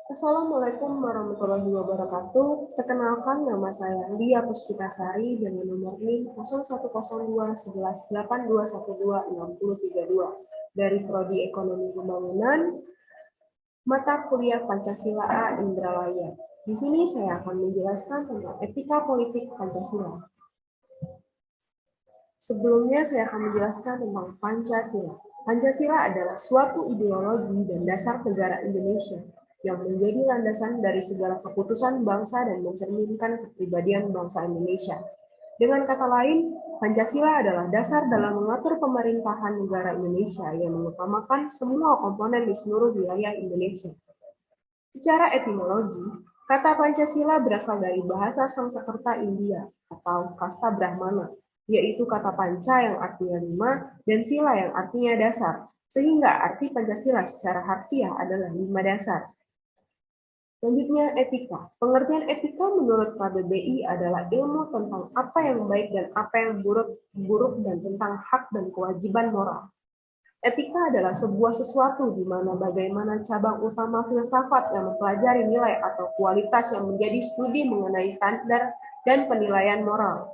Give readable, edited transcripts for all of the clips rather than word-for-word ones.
Assalamualaikum warahmatullahi wabarakatuh. Perkenalkan, nama saya Lia Puspitasari dengan nomor NIM 01021182126032 dari Prodi Ekonomi Pembangunan, mata kuliah Pancasila A Indralaya. Di sini saya akan menjelaskan tentang etika politik Pancasila. Sebelumnya saya akan menjelaskan tentang Pancasila. Pancasila adalah suatu ideologi dan dasar negara Indonesia yang menjadi landasan dari segala keputusan bangsa dan mencerminkan kepribadian bangsa Indonesia. Dengan kata lain, Pancasila adalah dasar dalam mengatur pemerintahan negara Indonesia yang mengutamakan semua komponen di seluruh wilayah Indonesia. Secara etimologi, kata Pancasila berasal dari bahasa Sanskerta India atau kasta Brahmana, yaitu kata panca yang artinya lima dan sila yang artinya dasar, sehingga arti Pancasila secara harfiah adalah 5 dasar. Selanjutnya, etika. Pengertian etika menurut KBBI adalah ilmu tentang apa yang baik dan apa yang buruk dan tentang hak dan kewajiban moral. Etika adalah sebuah sesuatu di mana bagaimana cabang utama filsafat yang mempelajari nilai atau kualitas yang menjadi studi mengenai standar dan penilaian moral.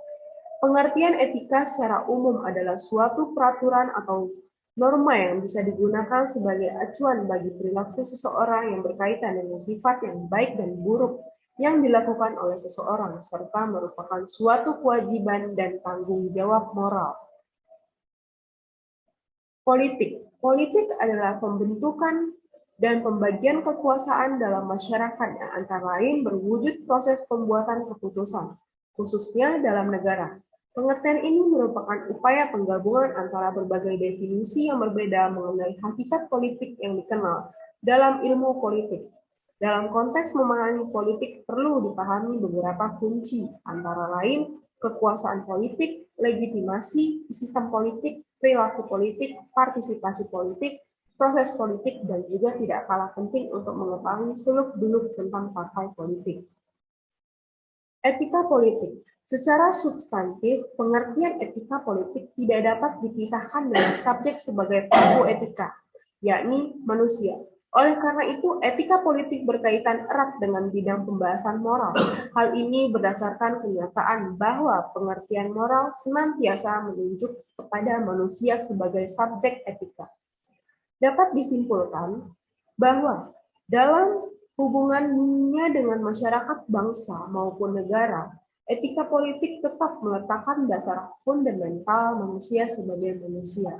Pengertian etika secara umum adalah suatu peraturan atau norma yang bisa digunakan sebagai acuan bagi perilaku seseorang yang berkaitan dengan sifat yang baik dan buruk yang dilakukan oleh seseorang, serta merupakan suatu kewajiban dan tanggung jawab moral. Politik. Politik adalah pembentukan dan pembagian kekuasaan dalam masyarakat yang antara lain berwujud proses pembuatan keputusan, khususnya dalam negara. Pengertian ini merupakan upaya penggabungan antara berbagai definisi yang berbeda mengenai hakikat politik yang dikenal dalam ilmu politik. Dalam konteks memahami politik perlu dipahami beberapa kunci, antara lain kekuasaan politik, legitimasi, sistem politik, perilaku politik, partisipasi politik, proses politik, dan juga tidak kalah penting untuk mengetahui seluk-beluk tentang partai politik. Etika politik. Secara substantif, pengertian etika politik tidak dapat dipisahkan dengan subjek sebagai pelaku etika, yakni manusia. Oleh karena itu, etika politik berkaitan erat dengan bidang pembahasan moral. Hal ini berdasarkan kenyataan bahwa pengertian moral senantiasa menunjuk kepada manusia sebagai subjek etika. Dapat disimpulkan bahwa dalam hubungannya dengan masyarakat bangsa maupun negara, etika politik tetap meletakkan dasar fundamental manusia sebagai manusia.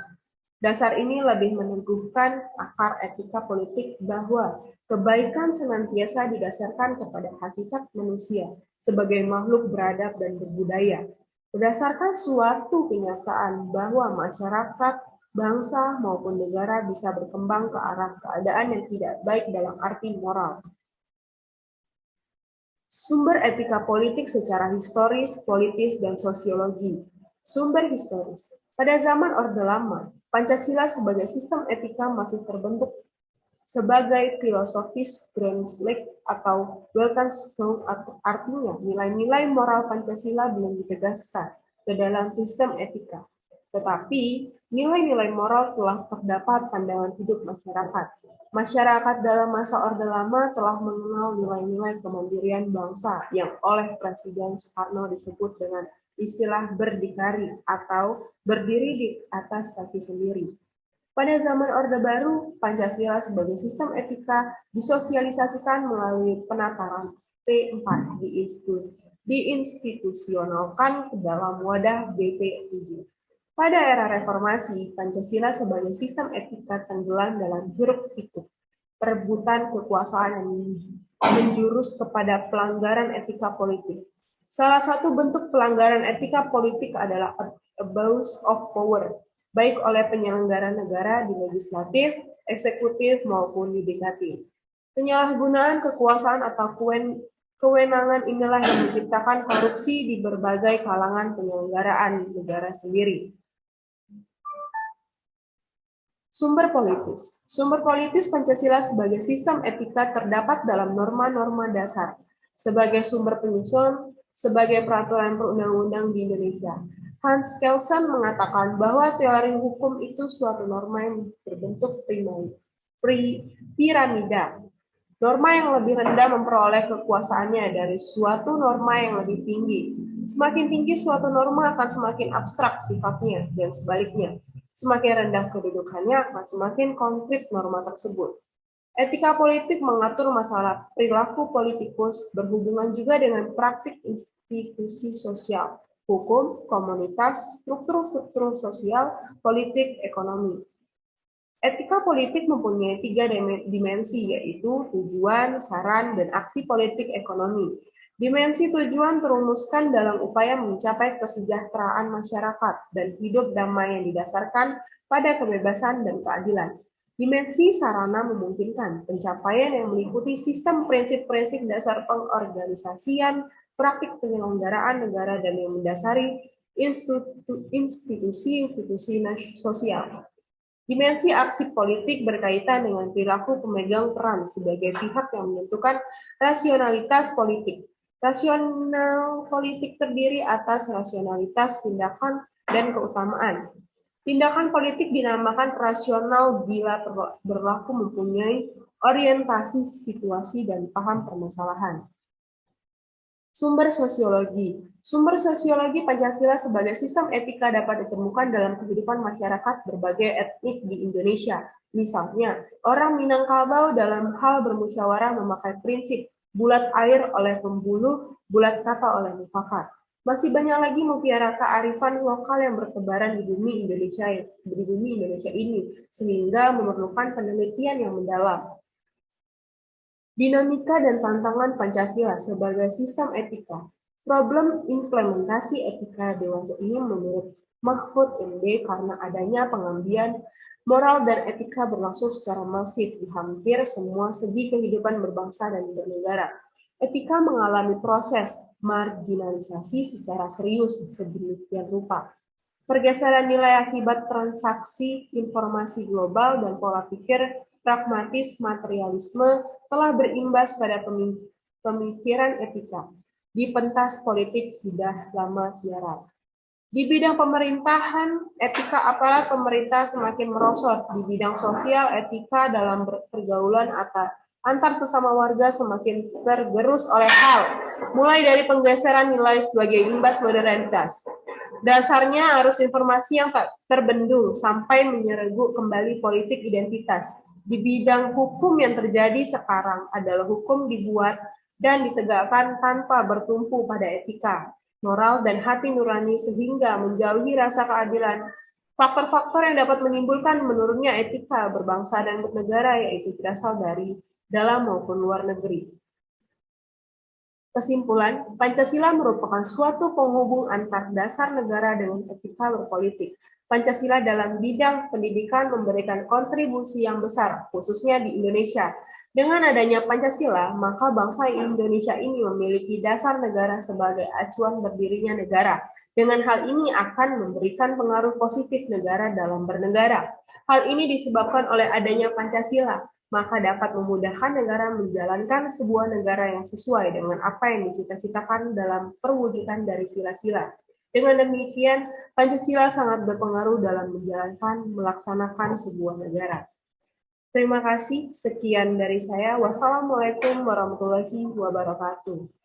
Dasar ini lebih meneguhkan akar etika politik bahwa kebaikan senantiasa didasarkan kepada hakikat manusia sebagai makhluk beradab dan berbudaya. Berdasarkan suatu kenyataan bahwa masyarakat, bangsa maupun negara bisa berkembang ke arah keadaan yang tidak baik dalam arti moral. Sumber etika politik secara historis, politis, dan sosiologi. Sumber historis. Pada zaman Orde Lama, Pancasila sebagai sistem etika masih terbentuk sebagai filosofis Grundzüge atau Weltanschauung, artinya nilai-nilai moral Pancasila belum ditegaskan ke dalam sistem etika. Tetapi nilai-nilai moral telah terdapat pandangan hidup masyarakat. Masyarakat dalam masa Orde Lama telah mengenal nilai-nilai kemandirian bangsa yang oleh Presiden Soekarno disebut dengan istilah berdikari atau berdiri di atas kaki sendiri. Pada zaman Orde Baru, Pancasila sebagai sistem etika disosialisasikan melalui penataran P4 diinstitusionalkan ke dalam wadah BP7. Pada era reformasi, Pancasila sebagai sistem etika tenggelam dalam hiruk-pikuk perebutan kekuasaan yang menjurus kepada pelanggaran etika politik. Salah satu bentuk pelanggaran etika politik adalah abuse of power, baik oleh penyelenggara negara di legislatif, eksekutif, maupun yudikatif. Penyalahgunaan kekuasaan atau kewenangan inilah yang menciptakan korupsi di berbagai kalangan penyelenggaraan negara sendiri. Sumber politis. Sumber politis Pancasila sebagai sistem etika terdapat dalam norma-norma dasar, sebagai sumber penyusun, sebagai peraturan perundang-undang di Indonesia. Hans Kelsen mengatakan bahwa teori hukum itu suatu norma yang berbentuk piramida. Norma yang lebih rendah memperoleh kekuasaannya dari suatu norma yang lebih tinggi. Semakin tinggi suatu norma akan semakin abstrak sifatnya, dan sebaliknya. Semakin rendah kedudukannya akan semakin konkret norma tersebut. Etika politik mengatur masalah perilaku politikus berhubungan juga dengan praktik institusi sosial, hukum, komunitas, struktur-struktur sosial, politik, ekonomi. Etika politik mempunyai 3 dimensi, yaitu tujuan, saran, dan aksi politik ekonomi. Dimensi tujuan terumuskan dalam upaya mencapai kesejahteraan masyarakat dan hidup damai yang didasarkan pada kebebasan dan keadilan. Dimensi sarana memungkinkan pencapaian yang meliputi sistem prinsip-prinsip dasar pengorganisasian, praktik penyelenggaraan negara, dan yang mendasari institusi-institusi sosial. Dimensi aksi politik berkaitan dengan perilaku pemegang peran sebagai pihak yang menentukan rasionalitas politik. Rasional politik terdiri atas rasionalitas tindakan dan keutamaan. Tindakan politik dinamakan rasional bila berlaku mempunyai orientasi situasi dan paham permasalahan. Sumber sosiologi. Sumber sosiologi Pancasila sebagai sistem etika dapat ditemukan dalam kehidupan masyarakat berbagai etnik di Indonesia. Misalnya, orang Minangkabau dalam hal bermusyawarah memakai prinsip bulat air oleh pembuluh, bulat kata oleh mufakat. Masih banyak lagi mutiara kearifan lokal yang bertebaran di bumi Indonesia ini, sehingga memerlukan penelitian yang mendalam. Dinamika dan tantangan Pancasila sebagai sistem etika. Problem implementasi etika dewasa ini menurut Mahfud MD karena adanya pengabdian moral dan etika berlangsung secara masif di hampir semua segi kehidupan berbangsa dan bernegara. Etika mengalami proses marginalisasi secara serius sedemikian rupa. Pergeseran nilai akibat transaksi informasi global dan pola pikir pragmatis materialisme telah berimbas pada pemikiran etika. Di pentas politik sudah lama tiara. Di bidang pemerintahan, etika aparat pemerintah semakin merosot. Di bidang sosial, etika dalam pergaulan antar sesama warga semakin tergerus oleh hal, mulai dari penggeseran nilai sebagai imbas modernitas. Dasarnya arus informasi yang tak terbendung sampai menyerbu kembali politik identitas. Di bidang hukum yang terjadi sekarang adalah hukum dibuat dan ditegakkan tanpa bertumpu pada etika, moral, dan hati nurani sehingga menjauhi rasa keadilan. Faktor-faktor yang dapat menimbulkan menurunnya etika berbangsa dan bernegara yaitu berasal dari dalam maupun luar negeri. Kesimpulan, Pancasila merupakan suatu penghubung antar dasar negara dengan etika berpolitik. Pancasila dalam bidang pendidikan memberikan kontribusi yang besar, khususnya di Indonesia. Dengan adanya Pancasila, maka bangsa Indonesia ini memiliki dasar negara sebagai acuan berdirinya negara. Dengan hal ini akan memberikan pengaruh positif negara dalam bernegara. Hal ini disebabkan oleh adanya Pancasila, maka dapat memudahkan negara menjalankan sebuah negara yang sesuai dengan apa yang dicita-citakan dalam perwujudan dari sila-sila. Dengan demikian, Pancasila sangat berpengaruh dalam melaksanakan sebuah negara. Terima kasih, sekian dari saya. Wassalamualaikum warahmatullahi wabarakatuh.